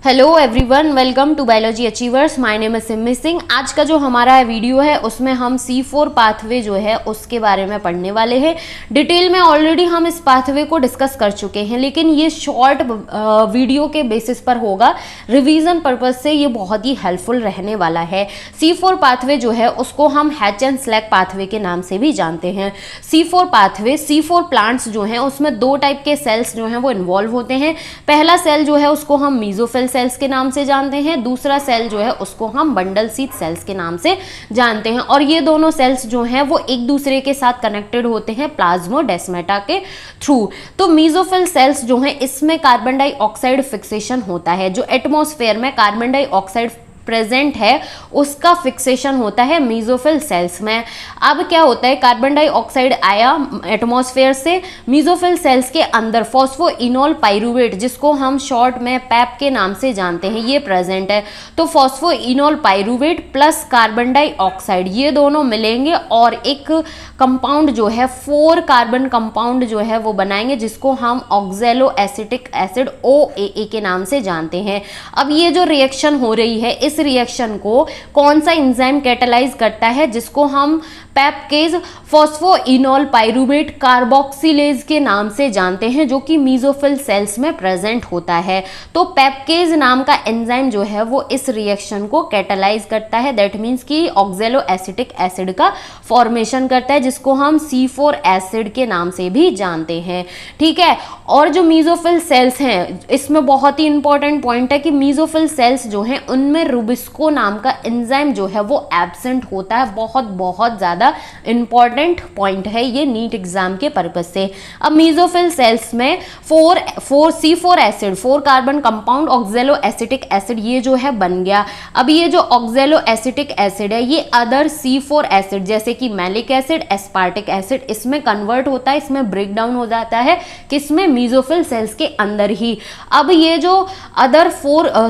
Hello everyone, welcome to biology achievers. My name is Simi Singh. आज का जो हमारा वीडियो है उसमें हम C4 पाथवे जो है उसके बारे में पढ़ने वाले हैं। डिटेल में ऑलरेडी हम इस पाथवे को डिस्कस कर चुके हैं, लेकिन ये शॉर्ट वीडियो के बेसिस पर होगा। रिवीजन पर्पज से ये बहुत ही हेल्पफुल रहने वाला है। C4 पाथवे जो है उसको हम हैच एंड स्लैग पाथवे के नाम से भी जानते हैं। C4 पाथवे, C4 प्लांट्स जो हैं उसमें दो टाइप के सेल्स जो हैं वो इन्वॉल्व होते हैं। पहला सेल जो है उसको हम मीजोफिल सेल्स के नाम से जानते हैं, दूसरा सेल जो है उसको हम बंडल सीथ सेल्स के नाम से जानते हैं। और ये दोनों सेल्स जो हैं वो एक दूसरे के साथ कनेक्टेड होते हैं प्लाज्मोडेस्माटा के थ्रू। तो मीजोफिल सेल्स जो हैं इसमें कार्बन डाइऑक्साइड फिक्सेशन होता है। जो एटमॉस्फेयर में कार्बन डाइऑक्साइड प्रेजेंट है उसका फिक्सेशन होता है मीजोफिल सेल्स में। अब क्या होता है, कार्बन डाइऑक्साइड आया एटमॉस्फेयर से, मीजोफिल सेल्स के अंदर फॉस्फोइनोल पाइरूवेट, जिसको हम शॉर्ट में पैप के नाम से जानते हैं, ये प्रेजेंट है। तो phosphoenol pyruvate plus carbon dioxide ये दोनों मिलेंगे और एक कंपाउंड जो है 4 कार्बन कंपाउंड जो है वो बनाएंगे, जिसको हम ऑक्जेलो एसिटिक एसिड OAA के नाम से जानते हैं। अब ये जो रिएक्शन हो रही है, इस रिएक्शन को कौन सा एंजाइम कैटालाइज करता है, जिसको हम पैपकेज फॉस्फोइनोल पाइरूवेट कार्बोक्सिलेज के नाम से जानते हैं, जो कि मीजोफिल सेल्स में प्रेजेंट होता है। तो पैपकेज नाम का एंजाइम जो है वो इस रिएक्शन को कैटालाइज करता है। दैट मीन्स कि ऑक्जेलो एसिटिक एसिड का फॉर्मेशन करता है, जिसको हम C4 एसिड के नाम से भी जानते हैं। ठीक है। और जो मीजोफिल सेल्स हैं, इसमें बहुत ही इंपॉर्टेंट पॉइंट है कि मीजोफिल सेल्स जो हैं उनमें रुबिस्को नाम का एंजाइम जो है वो एब्सेंट होता है। बहुत ज्यादा इंपॉर्टेंट पॉइंट है ये नीट एग्जाम के पर्पज से। अब मीजोफिल सेल्स में C4 acid, 4 carbon compound ऑक्जेलो acetic acid ये जो है बन गया। अब ये जो ऑक्जेलो एसिटिक एसिड है ये अदर C4 एसिड जैसे कि मैलिक एसिड, एस्पार्टिक एसिड इसमें कन्वर्ट होता है, इसमें ब्रेक डाउन हो जाता है, किसमें, मीजोफिल सेल्स के अंदर ही। अब ये जो अदर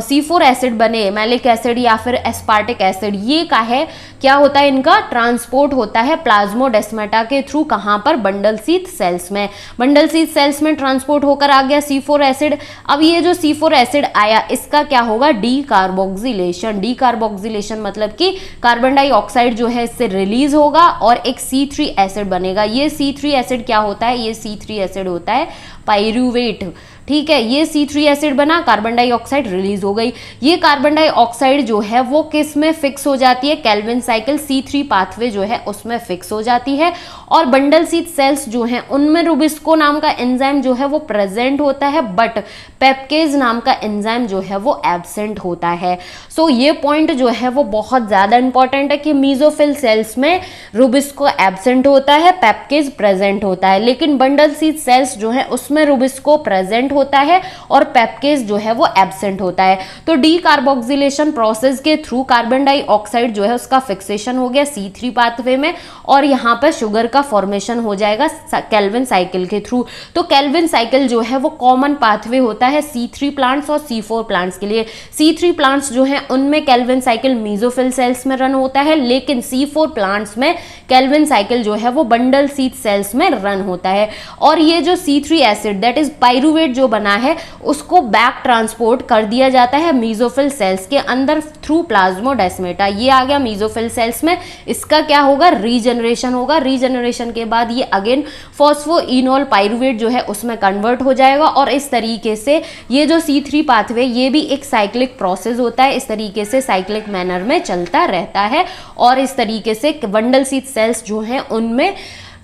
C4 एसिड बने, मैलिक एसिड या फिर एस्पार्टिक एसिड, ये का है क्या होता है, इनका ट्रांसपोर्ट होता है प्लाज्मोडेस्माटा के थ्रू। कहां पर, बंडल सीथ सेल्स में। बंडल सीथ सेल्स में ट्रांसपोर्ट होकर आ गया C4 एसिड। अब ये जो C4 एसिड आया इसका क्या होगा, डीकार्बोक्सिलेशन। डीकार्बोक्सिलेशन मतलब कि कार्बन डाइऑक्साइड जो है इससे रिलीज होगा और एक C3 एसिड बनेगा। ये C3 एसिड क्या होता है, ये C3 एसिड होता है पाइरूवेट। ठीक है, ये C3 एसिड बना, कार्बन डाइऑक्साइड रिलीज हो गई। ये कार्बन डाइऑक्साइड जो है वो किस में फिक्स हो जाती है, केल्विन साइकिल C3 पाथवे जो है उसमें फिक्स हो जाती है। और बंडल सीथ सेल्स जो हैं उनमें रुबिस्को नाम का एंजाइम जो है वो प्रेजेंट होता है, बट पेप्केज नाम का एंजाइम जो है वो एब्सेंट होता है। सो ये पॉइंट जो है वो बहुत ज्यादा इंपॉर्टेंट है कि मीजोफिल सेल्स में रुबिस्को एब्सेंट होता है, पेप्केज प्रेजेंट होता है, लेकिन बंडल सीथ सेल्स जो है उसमें रुबिस्को प्रेजेंट होता है और पेप्केज जो है वो एब्सेंट होता है। तो डीकार्बोक्सिलेशन प्रोसेस के थ्रू कार्बन डाइऑक्साइड जो है उसका फिक्सेशन हो गया C3 पाथवे में और यहाँ पर शुगर का फॉर्मेशन हो जाएगा केल्विन साइकिल के थ्रू। तो केल्विन साइकिल जो है वो कॉमन पाथवे होता है C3 प्लांट्स और C4 प्लांट्स के लिए। C3 प्लांट्स जो हैं उनमें केल्विन साइकिल मीजोफिल सेल्स में रन होता है, लेकिन C4 प्लांट्स में केल्विन साइकिल जो है वो बंडल सीथ सेल्स में रन होता है। और ये जो C3 acid that is pyruvate जो बना है उसको बैक ट्रांसपोर्ट कर दिया जाता है मीजोफिल सेल्स के अंदर थ्रू प्लाज्मोडेस्माटा। ये आ गया मीजोफिल सेल्स में, इसका क्या होगा, रीजनरेशन होगा। रीजनरेशन के बाद ये अगेन फॉस्फोइनोल पाइरूवेट जो है उसमें कन्वर्ट हो जाएगा और इस तरीके से ये जो C3 पाथवे ये भी एक साइक्लिक प्रोसेस होता है, इस तरीके से साइक्लिक मैनर में चलता रहता है। और इस तरीके से बंडल सीथ सेल्स जो हैं उनमें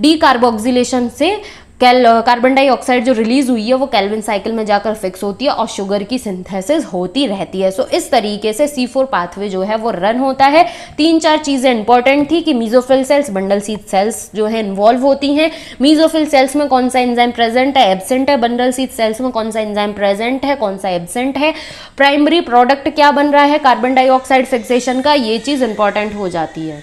डीकार्बोक्सिलेशन से कार्बन डाइऑक्साइड जो रिलीज हुई है वो केल्विन साइकिल में जाकर फिक्स होती है और शुगर की सिंथेसिस होती रहती है। सो इस तरीके से C4 पाथवे जो है वो रन होता है। 3-4 चीजें इंपॉर्टेंट थी कि mesophyll cells, bundle sheath cells जो है इन्वॉल्व होती हैं। मीजोफिल सेल्स में कौन सा एंजाइम प्रेजेंट है, एब्सेंट है। बंडल सीथ सेल्स में कौन सा एंजाइम प्रेजेंट है, कौन सा एब्सेंट है। प्राइमरी प्रोडक्ट क्या बन रहा है कार्बन डाइऑक्साइड फिक्सेशन का, ये चीज इंपॉर्टेंट हो जाती है।